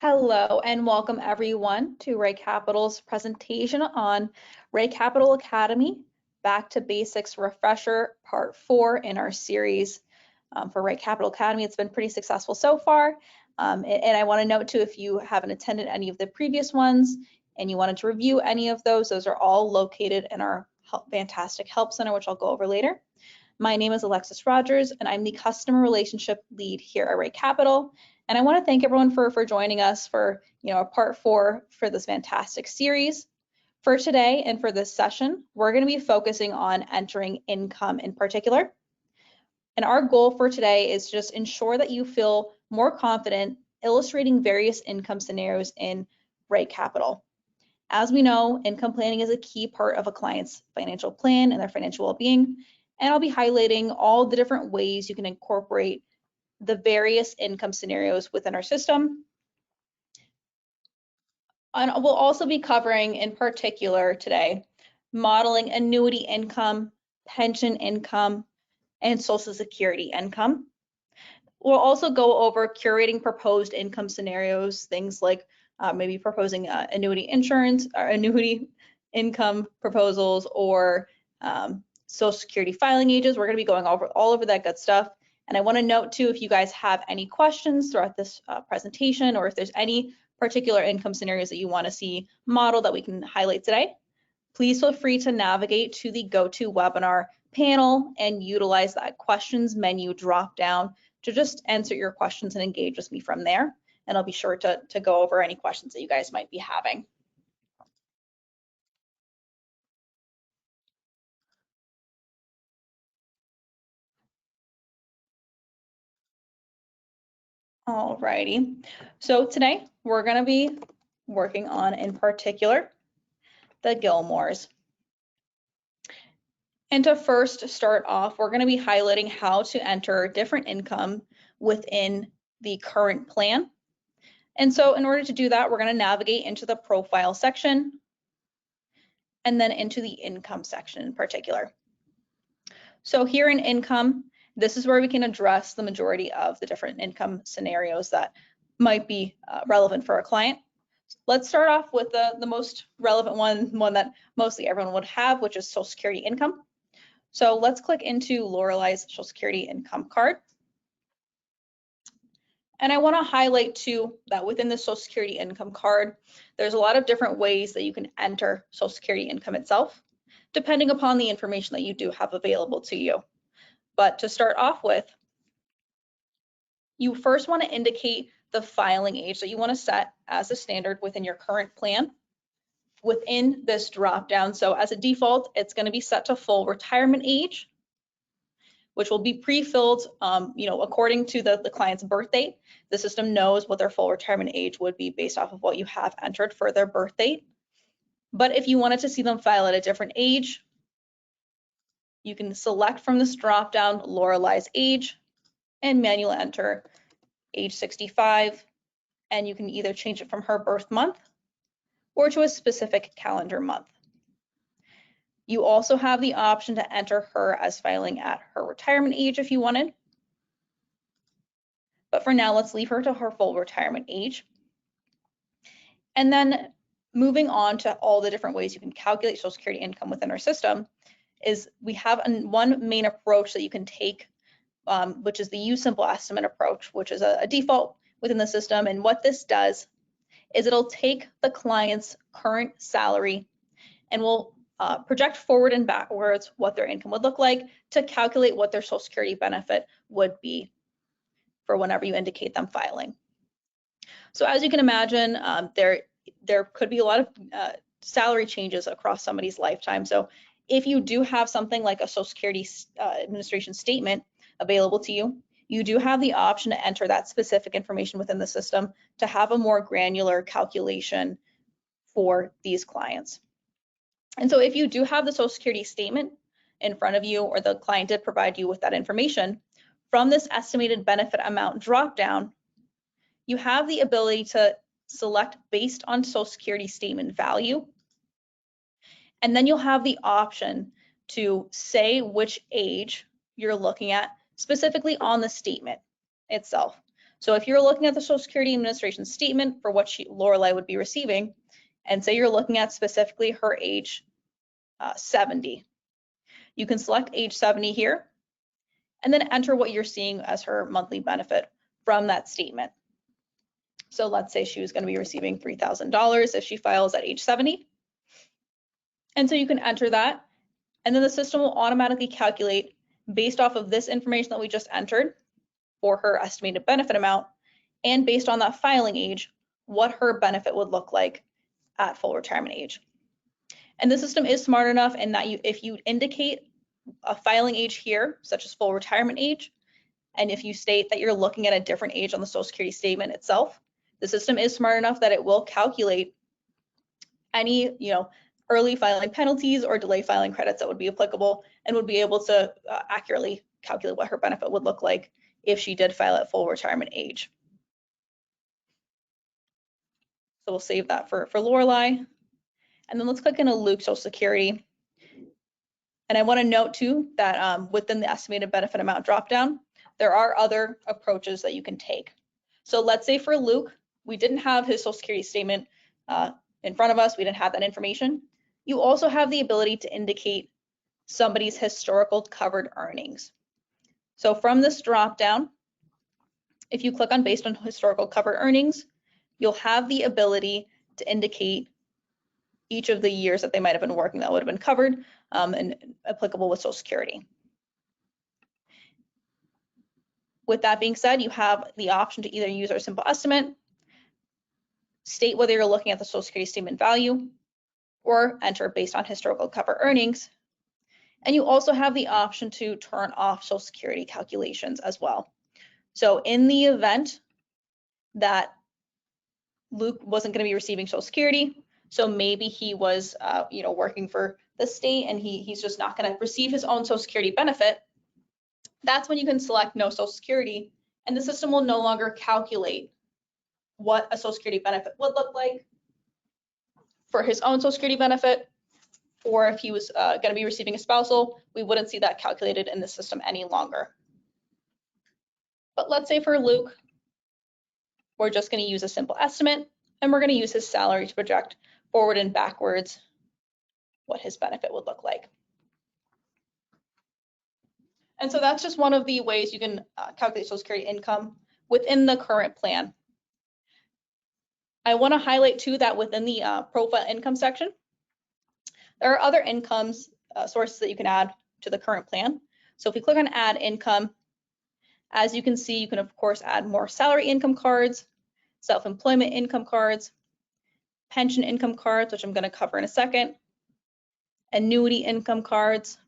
Hello and welcome everyone to RightCapital's presentation on RightCapital Academy, Back to Basics Refresher Part 4 in our series for RightCapital Academy. It's been pretty successful so far. And I want to note too, if you haven't attended any of the previous ones and you wanted to review any of those are all located in our fantastic Help Center, which I'll go over later. My name is Alexis Rogers, and I'm the Customer Relationship Lead here at RightCapital. And I want to thank everyone for joining us for part 4 for this fantastic series. For today and for this session, we're going to be focusing on entering income in particular. And our goal for today is to just ensure that you feel more confident illustrating various income scenarios in RightCapital. As we know, income planning is a key part of a client's financial plan and their financial well-being. And I'll be highlighting all the different ways you can incorporate the various income scenarios within our system. And we'll also be covering in particular today, modeling annuity income, pension income, and Social Security income. We'll also go over curating proposed income scenarios, things like maybe proposing annuity insurance or annuity income proposals or Social Security filing ages. We're going to be going over all over that good stuff. And I want to note too, if you guys have any questions throughout this presentation, or if there's any particular income scenarios that you want to see modeled that we can highlight today, please feel free to navigate to the GoToWebinar panel and utilize that questions menu drop down to just answer your questions and engage with me from there. And I'll be sure to go over any questions that you guys might be having. Alrighty, so today we're going to be working on, in particular, the Gilmores. And to first start off, we're going to be highlighting how to enter different income within the current plan. And so in order to do that, we're going to navigate into the profile section and then into the income section in particular. So here in income, this is where we can address the majority of the different income scenarios that might be relevant for a client. Let's start off with the most relevant one that mostly everyone would have, which is Social Security income. So let's click into Lorelai's Social Security income card. And I want to highlight too that within the Social Security income card, there's a lot of different ways that you can enter Social Security income itself, depending upon the information that you do have available to you. But to start off with, you first want to indicate the filing age that you want to set as a standard within your current plan within this drop down. So as a default, it's going to be set to full retirement age, which will be pre-filled according to the client's birth date. The system knows what their full retirement age would be based off of what you have entered for their birth date. But if you wanted to see them file at a different age, you can select from this drop down Lorelai's age and manually enter age 65, and you can either change it from her birth month or to a specific calendar month. You also have the option to enter her as filing at her retirement age if you wanted. But for now, let's leave her to her full retirement age. And then moving on to all the different ways you can calculate Social Security income within our system is we have one main approach that you can take, which is the use simple estimate approach, which is a default within the system. And what this does is it'll take the client's current salary and will project forward and backwards what their income would look like to calculate what their Social Security benefit would be for whenever you indicate them filing. So as you can imagine, there could be a lot of salary changes across somebody's lifetime. So if you do have something like a Social Security Administration statement available to you, you do have the option to enter that specific information within the system to have a more granular calculation for these clients. And so if you do have the Social Security statement in front of you, or the client did provide you with that information, from this estimated benefit amount dropdown, you have the ability to select based on Social Security statement value. And then you'll have the option to say which age you're looking at specifically on the statement itself. So if you're looking at the Social Security Administration statement for what Lorelei would be receiving, and say you're looking at specifically her age 70, you can select age 70 here, and then enter what you're seeing as her monthly benefit from that statement. So let's say she was going to be receiving $3,000 if she files at age 70. And so you can enter that, and then the system will automatically calculate based off of this information that we just entered for her estimated benefit amount, and based on that filing age, what her benefit would look like at full retirement age. And the system is smart enough in that if you indicate a filing age here, such as full retirement age, and if you state that you're looking at a different age on the Social Security statement itself, the system is smart enough that it will calculate any, early filing penalties or delay filing credits that would be applicable, and would be able to accurately calculate what her benefit would look like if she did file at full retirement age. So we'll save that for Lorelei. And then let's click into Luke's Social Security. And I want to note too that within the estimated benefit amount dropdown, there are other approaches that you can take. So let's say for Luke, we didn't have his Social Security statement in front of us, we didn't have that information. You also have the ability to indicate somebody's historical covered earnings. So from this dropdown, if you click on based on historical covered earnings, you'll have the ability to indicate each of the years that they might have been working that would have been covered and applicable with Social Security. With that being said, you have the option to either use our simple estimate, state whether you're looking at the Social Security statement value, or enter based on historical cover earnings. And you also have the option to turn off Social Security calculations as well. So in the event that Luke wasn't going to be receiving Social Security, so maybe he was working for the state and he's just not going to receive his own Social Security benefit, that's when you can select no Social Security, and the system will no longer calculate what a Social Security benefit would look like for his own Social Security benefit, or if he was going to be receiving a spousal, we wouldn't see that calculated in the system any longer. But let's say for Luke, we're just going to use a simple estimate, and we're going to use his salary to project forward and backwards what his benefit would look like. And so that's just one of the ways you can calculate Social Security income within the current plan. I want to highlight too that within the profile income section, there are other incomes sources that you can add to the current plan. So if we click on add income, as you can see, you can of course add more salary income cards, self-employment income cards, pension income cards, which I'm going to cover in a second, annuity income cards.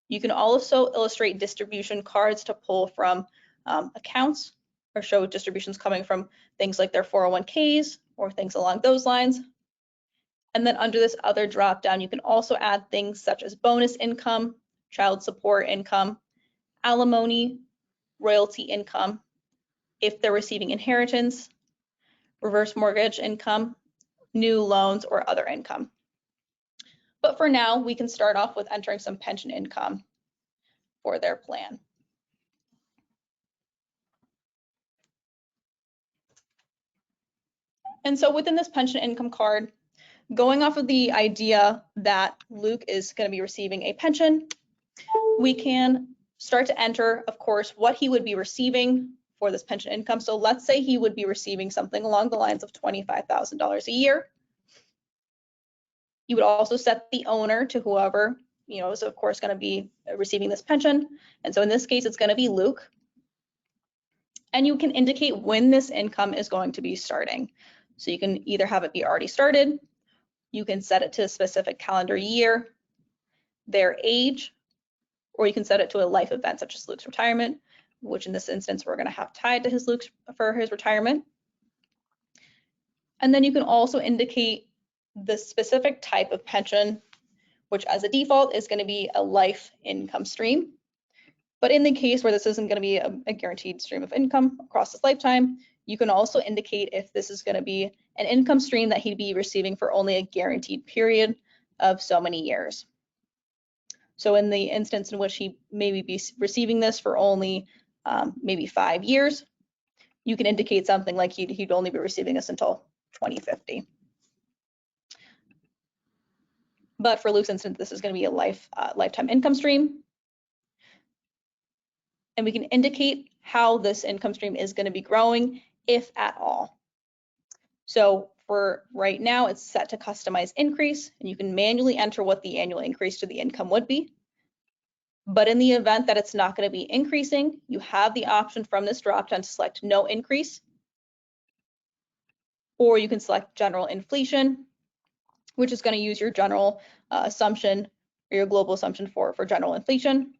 You can also illustrate distribution cards to pull from accounts or show distributions coming from things like their 401ks or things along those lines. And then under this other drop down, you can also add things such as bonus income, child support income, alimony, royalty income, if they're receiving inheritance, reverse mortgage income, new loans, or other income. But for now, we can start off with entering some pension income for their plan. And so within this pension income card, going off of the idea that Luke is going to be receiving a pension, we can start to enter, of course, what he would be receiving for this pension income. So let's say he would be receiving something along the lines of $25,000 a year. You would also set the owner to whoever, is of course going to be receiving this pension. And so in this case, it's going to be Luke. And you can indicate when this income is going to be starting. So you can either have it be already started, you can set it to a specific calendar year, their age, or you can set it to a life event such as Luke's retirement, which in this instance we're going to have tied to his retirement. And then you can also indicate the specific type of pension, which as a default is going to be a life income stream. But in the case where this isn't going to be a guaranteed stream of income across his lifetime, you can also indicate if this is going to be an income stream that he'd be receiving for only a guaranteed period of so many years. So in the instance in which he maybe be receiving this for only maybe 5 years, you can indicate something like he'd only be receiving this until 2050. But for Luke's instance, this is going to be a lifetime income stream. And we can indicate how this income stream is going to be growing, if at all. So for right now, it's set to customize increase, and you can manually enter what the annual increase to the income would be. But in the event that it's not going to be increasing, you have the option from this dropdown to select no increase, or you can select general inflation, which is going to use your general assumption or your global assumption for general inflation.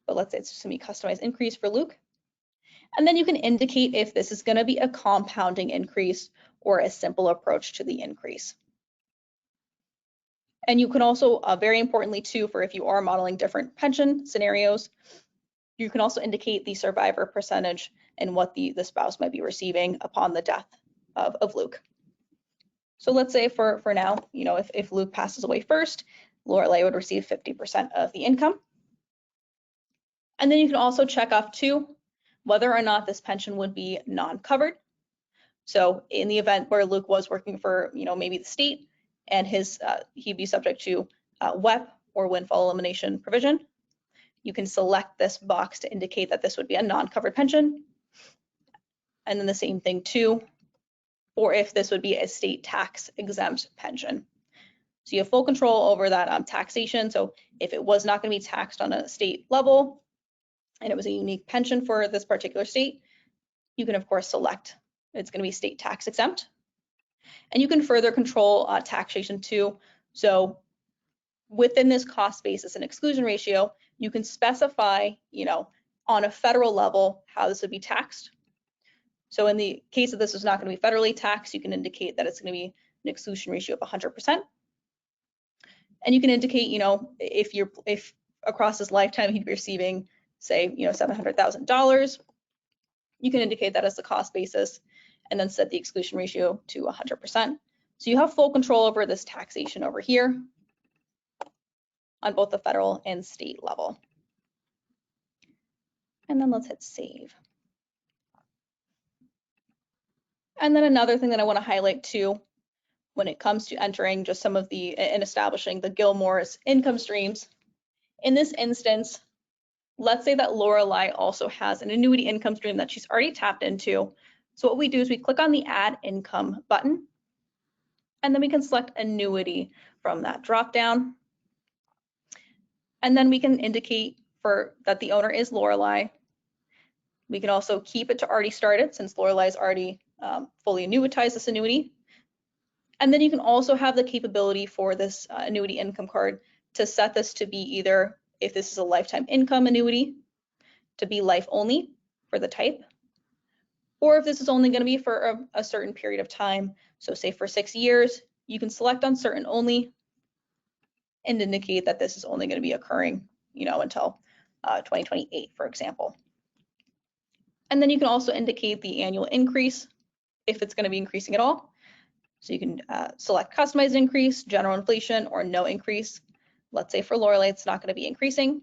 But let's say it's just going to be customized increase for Luke. And then you can indicate if this is going to be a compounding increase or a simple approach to the increase. And you can also, very importantly too, for if you are modeling different pension scenarios, you can also indicate the survivor percentage and what the spouse might be receiving upon the death of Luke. So let's say for now, you know, if Luke passes away first, Lorelei would receive 50% of the income. And then you can also check off too, whether or not this pension would be non-covered. So in the event where Luke was working for, you know, maybe the state, and he'd be subject to WEP or windfall elimination provision, you can select this box to indicate that this would be a non-covered pension. And then the same thing too, or if this would be a state tax exempt pension. So you have full control over that taxation. So if it was not going to be taxed on a state level and it was a unique pension for this particular state, you can of course select it's going to be state tax exempt. And you can further control taxation too. So within this cost basis and exclusion ratio, you can specify, you know, on a federal level how this would be taxed. So in the case of this is not going to be federally taxed, you can indicate that it's going to be an exclusion ratio of 100%. And you can indicate, you know, if across his lifetime he'd be receiving, say, you know, $700,000, you can indicate that as the cost basis and then set the exclusion ratio to 100%. So you have full control over this taxation over here on both the federal and state level. And then let's hit save. And then another thing that I want to highlight too, when it comes to entering just some of the and establishing the Gilmore's income streams. In this instance, let's say that Lorelei also has an annuity income stream that she's already tapped into. So what we do is we click on the add income button, and then we can select annuity from that drop down. And then we can indicate that the owner is Lorelei. We can also keep it to already started since Lorelei's already fully annuitized this annuity. And then you can also have the capability for this annuity income card to set this to be either, if this is a lifetime income annuity, to be life only for the type, or if this is only going to be for a certain period of time. So say for 6 years, you can select on certain only and indicate that this is only going to be occurring, you know, until 2028, for example. And then you can also indicate the annual increase if it's going to be increasing at all. So you can select customized increase, general inflation, or no increase. Let's say for Lorelei, it's not going to be increasing.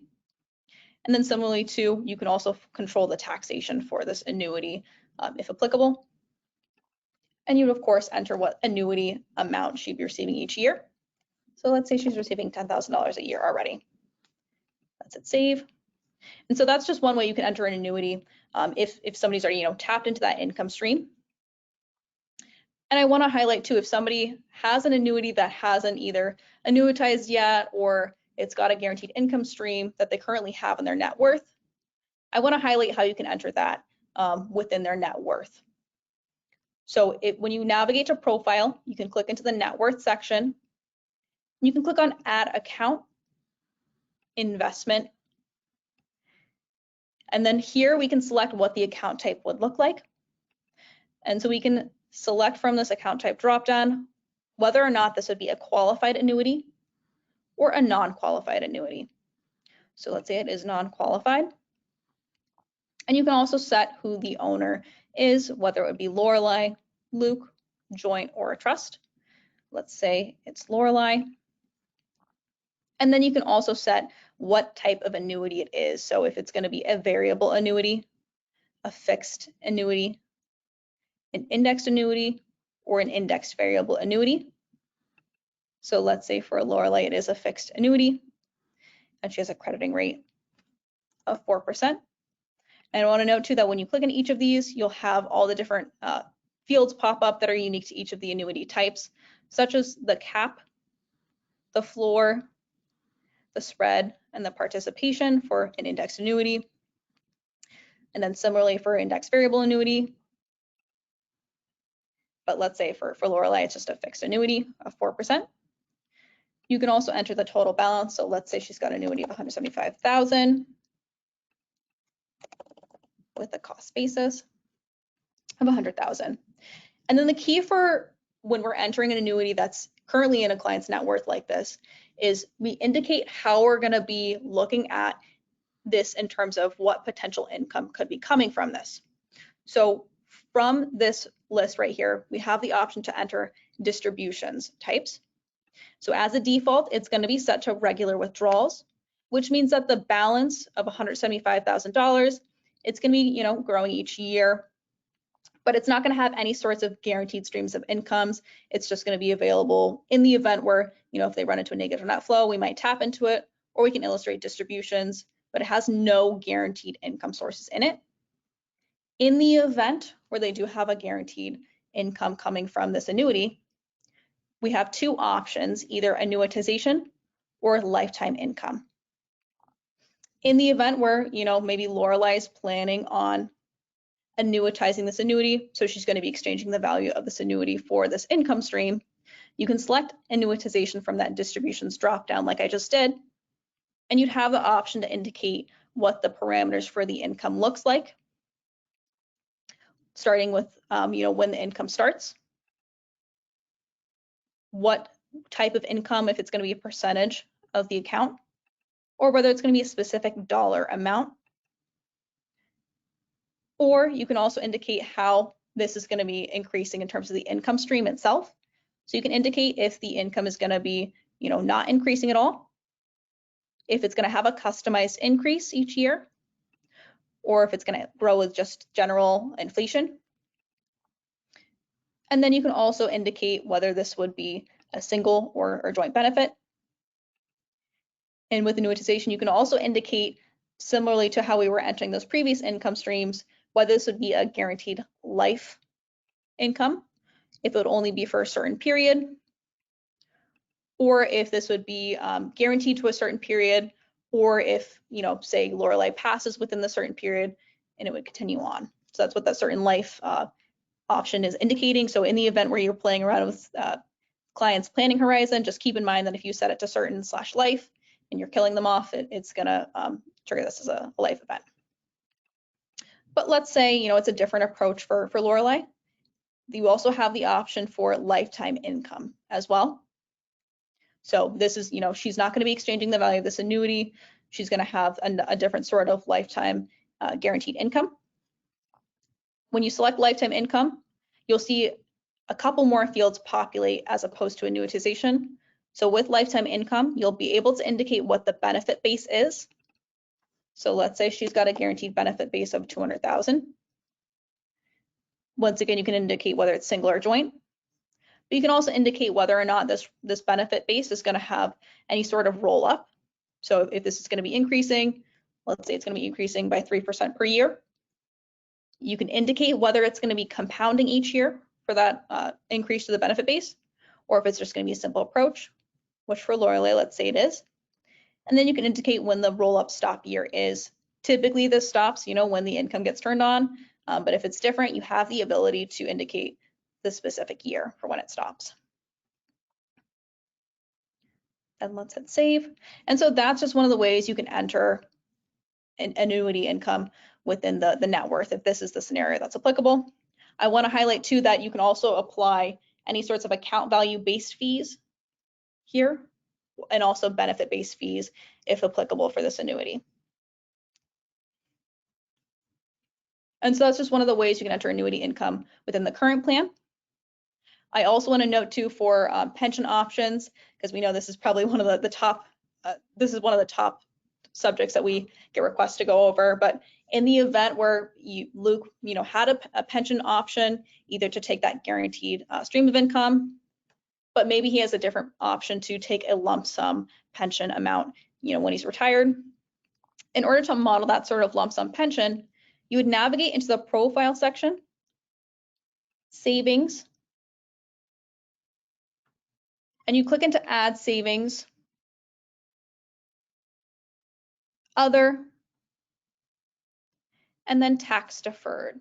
And then similarly too, you can also control the taxation for this annuity if applicable. And you would of course enter what annuity amount she'd be receiving each year. So let's say she's receiving $10,000 a year already. Let's hit save. And so that's just one way you can enter an annuity if somebody's already, you know, tapped into that income stream. And I want to highlight too, if somebody has an annuity that hasn't either annuitized yet or it's got a guaranteed income stream that they currently have in their net worth, I want to highlight how you can enter that within their net worth. So when you navigate to profile, you can click into the net worth section. You can click on add account, investment. And then here we can select what the account type would look like. And so we can select from this account type dropdown whether or not this would be a qualified annuity or a non-qualified annuity. So let's say it is non-qualified. And you can also set who the owner is, whether it would be Lorelei, Luke, joint, or a trust. Let's say it's Lorelei. And then you can also set what type of annuity it is. So if it's going to be a variable annuity, a fixed annuity, an indexed annuity, or an indexed variable annuity. So let's say for Lorelei, it is a fixed annuity, and she has a crediting rate of 4%. And I want to note too that when you click on each of these, you'll have all the different fields pop up that are unique to each of the annuity types, such as the cap, the floor, the spread, and the participation for an indexed annuity. And then similarly for indexed variable annuity. But let's say for Lorelei, it's just a fixed annuity of 4%. You can also enter the total balance. So let's say she's got an annuity of $175,000 with a cost basis of $100,000. And then the key for when we're entering an annuity that's currently in a client's net worth like this is we indicate how we're going to be looking at this in terms of what potential income could be coming from this. So from this list right here, we have the option to enter distributions types. So as a default, it's going to be set to regular withdrawals, which means that the balance of $175,000, it's going to be, growing each year, but it's not going to have any sorts of guaranteed streams of incomes. It's just going to be available in the event where, if they run into a negative net flow, we might tap into it, or we can illustrate distributions, but it has no guaranteed income sources in it. In the event where they do have a guaranteed income coming from this annuity, we have two options, either annuitization or lifetime income. In the event where, maybe Lorelei is planning on annuitizing this annuity, so she's going to be exchanging the value of this annuity for this income stream, you can select annuitization from that distributions dropdown like I just did, and you'd have the option to indicate what the parameters for the income looks like, starting with, when the income starts, what type of income, if it's going to be a percentage of the account, or whether it's going to be a specific dollar amount. Or you can also indicate how this is going to be increasing in terms of the income stream itself. So you can indicate if the income is going to be, not increasing at all, if it's going to have a customized increase each year, or if it's going to grow with just general inflation. And then you can also indicate whether this would be a single or joint benefit. And with annuitization, you can also indicate, similarly to how we were entering those previous income streams, whether this would be a guaranteed life income, if it would only be for a certain period, or if this would be guaranteed to a certain period, or if, say Lorelei passes within the certain period and it would continue on. So that's what that certain life option is indicating. So in the event where you're playing around with clients' planning horizon, just keep in mind that if you set it to certain /life and you're killing them off, it's gonna trigger this as a life event. But let's say, it's a different approach for Lorelei. You also have the option for lifetime income as well. So this is, she's not going to be exchanging the value of this annuity. She's going to have a different sort of lifetime guaranteed income. When you select lifetime income, you'll see a couple more fields populate as opposed to annuitization. So with lifetime income, you'll be able to indicate what the benefit base is. So let's say she's got a guaranteed benefit base of $200,000. Once again, you can indicate whether it's single or joint. But you can also indicate whether or not this benefit base is going to have any sort of roll up. So if this is going to be increasing, let's say it's going to be increasing by 3% per year. You can indicate whether it's going to be compounding each year for that increase to the benefit base, or if it's just going to be a simple approach, which for Lorelei, let's say it is. And then you can indicate when the roll-up stop year is. Typically this stops, when the income gets turned on, but if it's different, you have the ability to indicate the specific year for when it stops. And let's hit save. And so that's just one of the ways you can enter an annuity income within the net worth if this is the scenario that's applicable. I want to highlight too that you can also apply any sorts of account value based fees here, and also benefit-based fees if applicable for this annuity. And so that's just one of the ways you can enter annuity income within the current plan. I also want to note too for pension options, because we know this is probably one of the top, this is one of the top subjects that we get requests to go over, but In the event where Luke, had a pension option, either to take that guaranteed stream of income, but maybe he has a different option to take a lump sum pension amount, when he's retired. In order to model that sort of lump sum pension, you would navigate into the profile section, savings, and you click into add savings, other, and then tax deferred.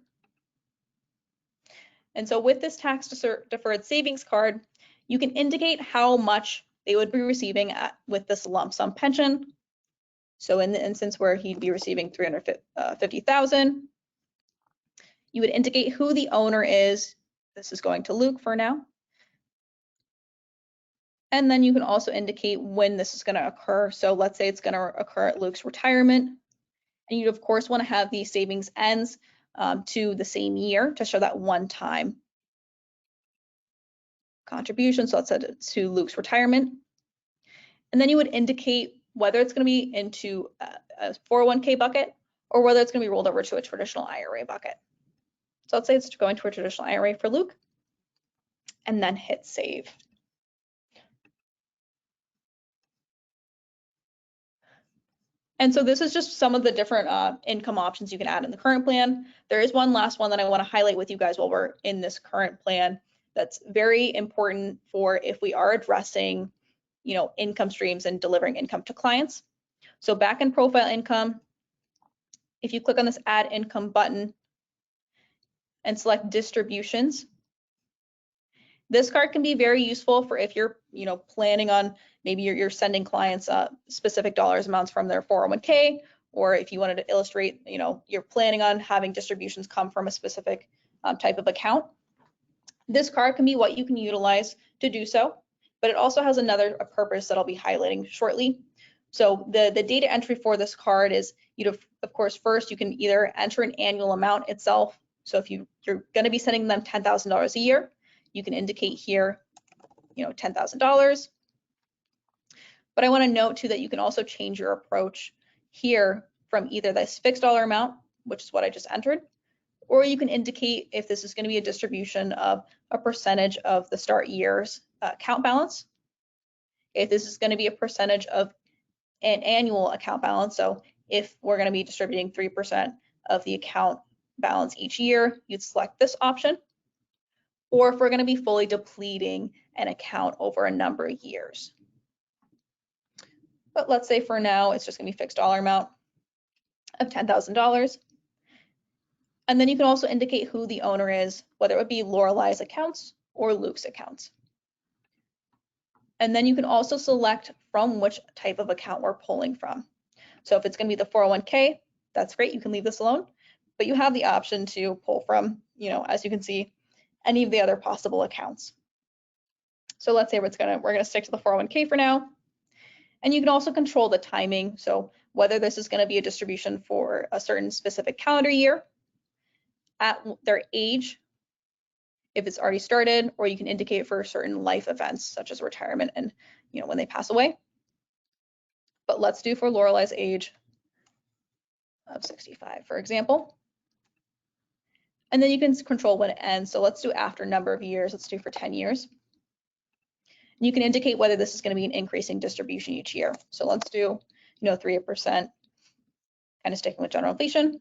And so with this tax deferred savings card, you can indicate how much they would be receiving with this lump sum pension. So in the instance where he'd be receiving $350,000, you would indicate who the owner is. This is going to Luke for now. And then you can also indicate when this is going to occur. So let's say it's going to occur at Luke's retirement. And you'd of course want to have these savings ends to the same year to show that one-time contribution. So let's set it to Luke's retirement. And then you would indicate whether it's going to be into a 401k bucket or whether it's going to be rolled over to a traditional IRA bucket. So let's say it's going to a traditional IRA for Luke, and then hit save. And so this is just some of the different income options you can add in the current plan. There is one last one that I want to highlight with you guys while we're in this current plan that's very important for if we are addressing, income streams and delivering income to clients. So back in profile income, if you click on this add income button and select distributions, this card can be very useful for if you're, planning on, maybe you're sending clients specific dollars amounts from their 401k, or if you wanted to illustrate, you're planning on having distributions come from a specific type of account. This card can be what you can utilize to do so, but it also has another purpose that I'll be highlighting shortly. So the data entry for this card is, of course, first you can either enter an annual amount itself. So if you're going to be sending them $10,000 a year, you can indicate here, $10,000. But I want to note too that you can also change your approach here from either this fixed dollar amount, which is what I just entered, or you can indicate if this is going to be a distribution of a percentage of the start year's account balance. If this is going to be a percentage of an annual account balance, so if we're going to be distributing 3% of the account balance each year, you'd select this option. Or if we're going to be fully depleting an account over a number of years. But let's say for now, it's just going to be fixed dollar amount of $10,000. And then you can also indicate who the owner is, whether it would be Lorelei's accounts or Luke's accounts. And then you can also select from which type of account we're pulling from. So if it's going to be the 401k, that's great. You can leave this alone, but you have the option to pull from, as you can see, any of the other possible accounts. So let's say we're going to stick to the 401k for now. And you can also control the timing. So whether this is going to be a distribution for a certain specific calendar year, at their age, if it's already started, or you can indicate for certain life events such as retirement and when they pass away. But let's do for Lorelei's age of 65, for example. And then you can control when it ends. So let's do after number of years. Let's do for 10 years. And you can indicate whether this is going to be an increasing distribution each year. So let's do, 3%, kind of sticking with general inflation.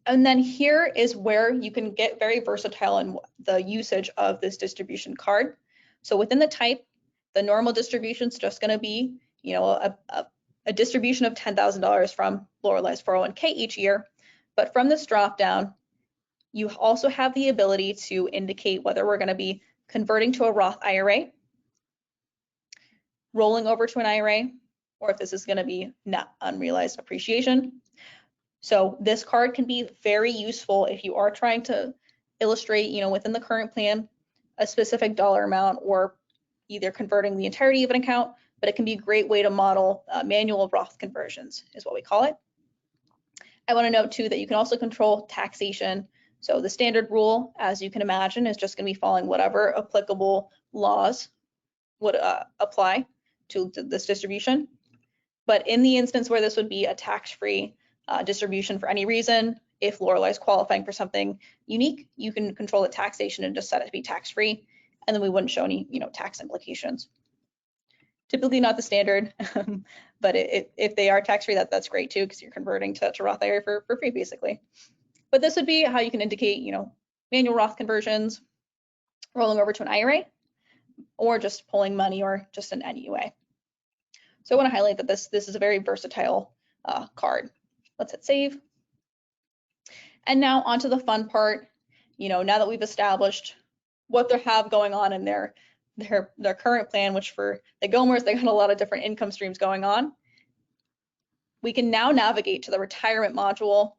And then here is where you can get very versatile in the usage of this distribution card. So within the type, the normal distribution is just going to be, a distribution of $10,000 from Lorelei's 401k each year. But from this drop down, you also have the ability to indicate whether we're going to be converting to a Roth IRA, rolling over to an IRA, or if this is going to be net unrealized appreciation. So this card can be very useful if you are trying to illustrate, within the current plan, a specific dollar amount or either converting the entirety of an account, but it can be a great way to model manual Roth conversions is what we call it. I want to note too that you can also control taxation. So the standard rule, as you can imagine, is just going to be following whatever applicable laws would apply to this distribution. But in the instance where this would be a tax-free distribution for any reason. If Lorelei is qualifying for something unique, you can control the taxation and just set it to be tax-free, and then we wouldn't show any, tax implications. Typically not the standard, but if they are tax-free, that's great too, because you're converting to Roth IRA for free, basically. But this would be how you can indicate, manual Roth conversions, rolling over to an IRA, or just pulling money, or just an NUA. So I want to highlight that this is a very versatile card. Let's hit save. And now onto the fun part. Now that we've established what they have going on in their current plan, which for the Gomers, they got a lot of different income streams going on. We can now navigate to the retirement module,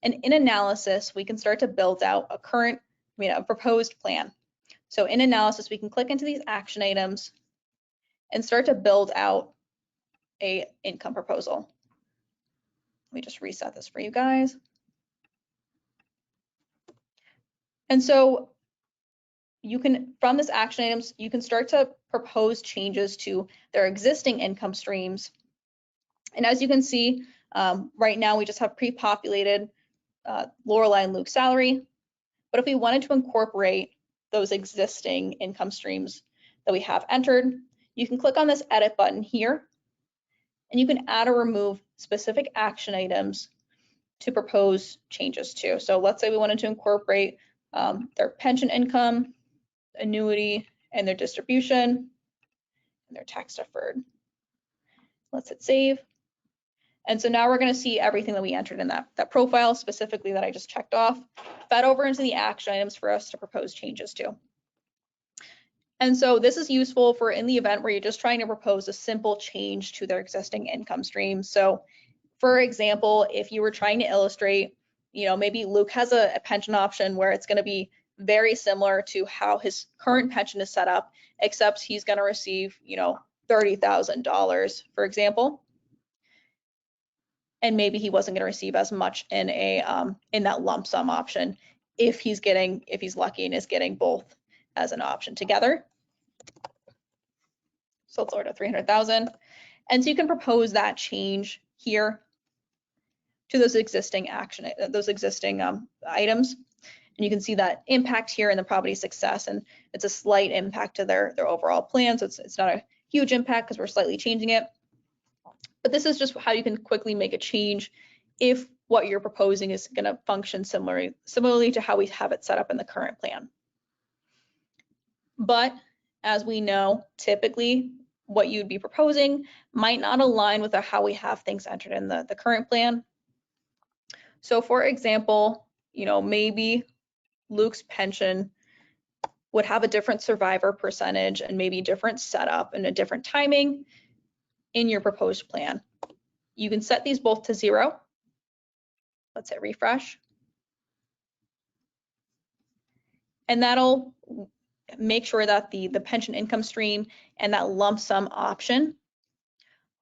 and in analysis, we can start to build out a proposed plan. So in analysis, we can click into these action items and start to build out a income proposal. Let me just reset this for you guys. And so you can, from this action items, you can start to propose changes to their existing income streams. And as you can see, right now we just have pre-populated Lorelei and Luke's salary. But if we wanted to incorporate those existing income streams that we have entered, you can click on this edit button here, and you can add or remove specific action items to propose changes to. So let's say we wanted to incorporate their pension income, annuity, and their distribution, and their tax deferred. Let's hit save. And so now we're going to see everything that we entered in that profile, specifically that I just checked off, fed over into the action items for us to propose changes to. And so this is useful for in the event where you're just trying to propose a simple change to their existing income stream. So for example, if you were trying to illustrate, maybe Luke has a pension option where it's going to be very similar to how his current pension is set up, except he's going to receive, $30,000, for example. And maybe he wasn't going to receive as much in that lump sum option if he's lucky and is getting both as an option together. So let's lower to 300,000. And so you can propose that change here to those existing items. And you can see that impact here in the property success, and it's a slight impact to their overall plan. So it's not a huge impact because we're slightly changing it. But this is just how you can quickly make a change if what you're proposing is going to function similarly to how we have it set up in the current plan. But as we know, typically what you'd be proposing might not align with how we have things entered in the current plan. So for example, maybe Luke's pension would have a different survivor percentage and maybe different setup and a different timing in your proposed plan. You can set these both to 0. Let's hit refresh. And that'll make sure that the pension income stream and that lump sum option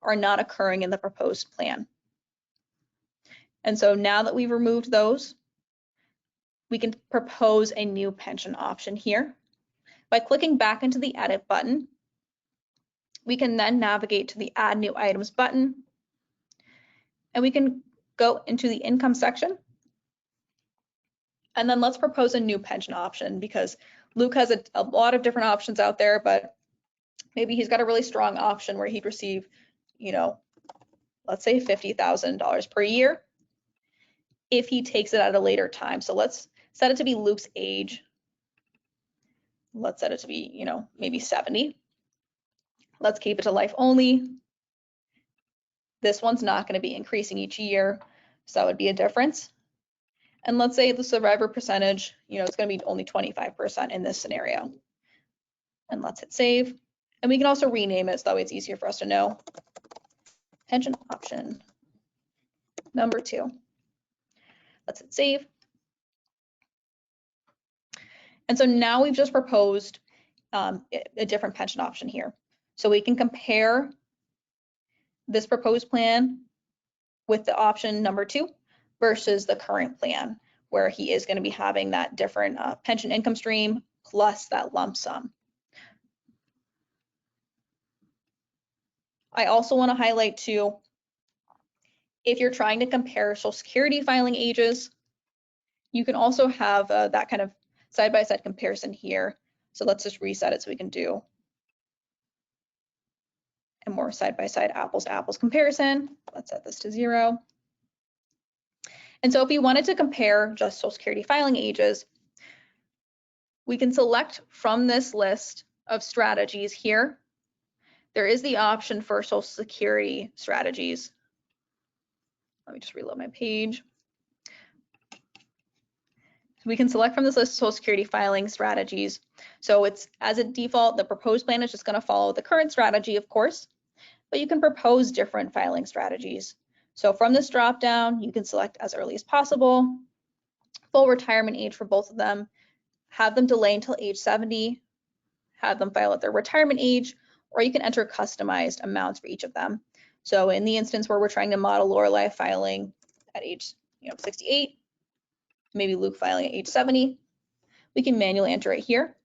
are not occurring in the proposed plan. And so now that we've removed those, we can propose a new pension option here. By clicking back into the edit button, we can then navigate to the add new items button, and we can go into the income section. And then let's propose a new pension option, because Luke has a lot of different options out there, but maybe he's got a really strong option where he'd receive, let's say $50,000 per year if he takes it at a later time. So let's set it to be Luke's age. Let's set it to be, maybe 70. Let's keep it to life only. This one's not going to be increasing each year, so that would be a difference. And let's say the survivor percentage, it's going to be only 25% in this scenario. And let's hit save. And we can also rename it so that way it's easier for us to know. Pension option number 2. Let's hit save. And so now we've just proposed a different pension option here. So we can compare this proposed plan with the option number 2 versus the current plan, where he is going to be having that different pension income stream plus that lump sum. I also want to highlight too, If you're trying to compare Social Security filing ages, you can also have that kind of side-by-side comparison here. So let's just reset it so we can do a more side-by-side apples-to-apples comparison. Let's set this to 0. And so if we wanted to compare just Social Security filing ages, we can select from this list of strategies here. There is the option for Social Security strategies. Let me just reload my page. We can select from this list Social Security filing strategies. So it's, as a default, the proposed plan is just going to follow the current strategy, of course, but you can propose different filing strategies. So from this drop-down, you can select as early as possible, full retirement age for both of them, have them delay until age 70, have them file at their retirement age, or you can enter customized amounts for each of them. So in the instance where we're trying to model Lorelei filing at age 68, maybe Luke filing at age 70, we can manually enter it here.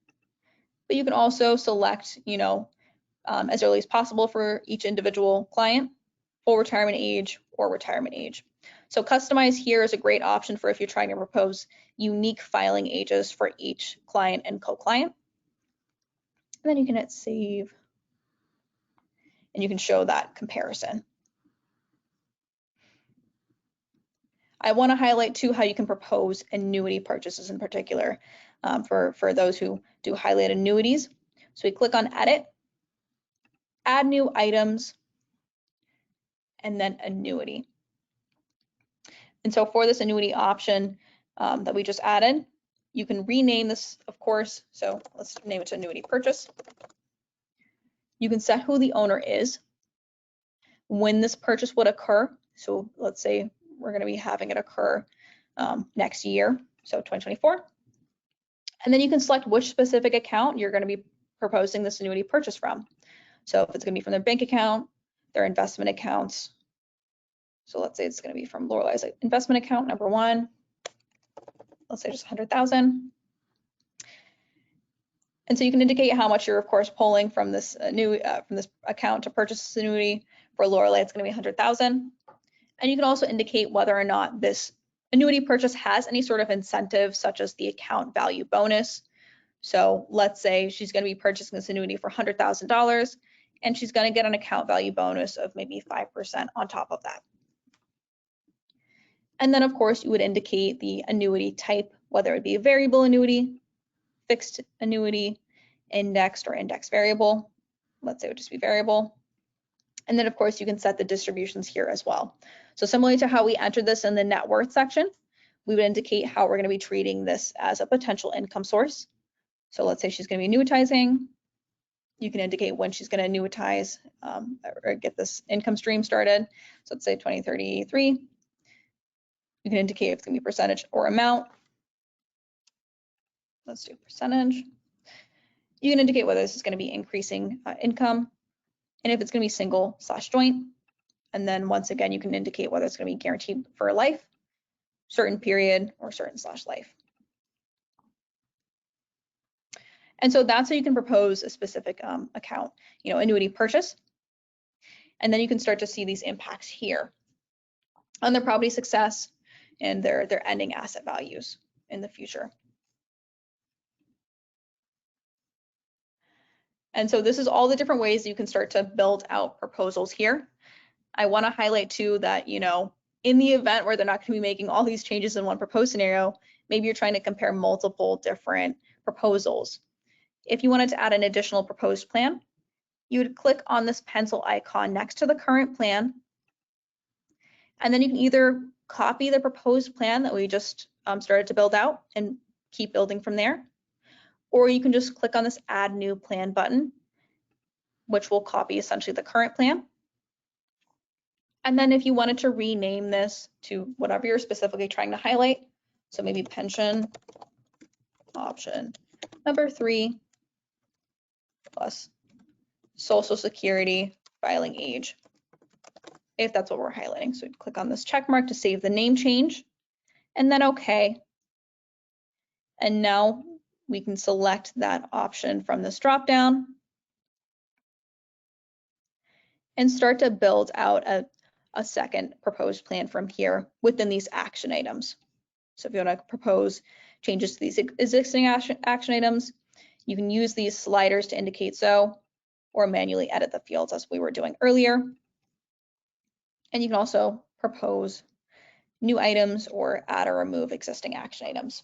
But you can also select, as early as possible for each individual client, full retirement age or retirement age. So customize here is a great option for if you're trying to propose unique filing ages for each client and co-client. And then you can hit save and you can show that comparison. I want to highlight too how you can propose annuity purchases in particular for those who do highlight annuities. So we click on edit, add new items, and then annuity. And so for this annuity option that we just added, you can rename this, of course. So let's name it to annuity purchase. You can set who the owner is, when this purchase would occur. So let's say we're going to be having it occur next year, so 2024. And then you can select which specific account you're going to be proposing this annuity purchase from. So if it's going to be from their bank account, their investment accounts. So let's say it's going to be from Lorelei's investment account, number 1. Let's say just 100,000. And so you can indicate how much you're, of course, pulling from this account to purchase this annuity. For Lorelei, it's going to be 100,000. And you can also indicate whether or not this annuity purchase has any sort of incentive, such as the account value bonus. So let's say she's going to be purchasing this annuity for $100,000, and she's going to get an account value bonus of maybe 5% on top of that. And then, of course, you would indicate the annuity type, whether it be a variable annuity, fixed annuity, indexed or index variable. Let's say it would just be variable. And then, of course, you can set the distributions here as well. So similarly to how we entered this in the net worth section, we would indicate how we're going to be treating this as a potential income source. So let's say she's going to be annuitizing. You can indicate when she's going to annuitize or get this income stream started. So let's say 2033. You can indicate if it's going to be percentage or amount. Let's do percentage. You can indicate whether this is going to be increasing income and if it's going to be single/joint. And then once again, you can indicate whether it's going to be guaranteed for life, certain period, or certain/life. And so that's how you can propose a specific account, annuity purchase. And then you can start to see these impacts here on their property success and their ending asset values in the future. And so this is all the different ways you can start to build out proposals here. I want to highlight too that, in the event where they're not going to be making all these changes in one proposed scenario, maybe you're trying to compare multiple different proposals. If you wanted to add an additional proposed plan, you would click on this pencil icon next to the current plan. And then you can either copy the proposed plan that we just started to build out and keep building from there. Or you can just click on this add new plan button, which will copy essentially the current plan. And then if you wanted to rename this to whatever you're specifically trying to highlight, so maybe pension option number 3 plus Social Security filing age, if that's what we're highlighting. So click on this check mark to save the name change and then OK. And now we can select that option from this drop down and start to build out a a second proposed plan from here within these action items. So if you want to propose changes to these existing action items, you can use these sliders to indicate so, or manually edit the fields as we were doing earlier. And you can also propose new items or add or remove existing action items.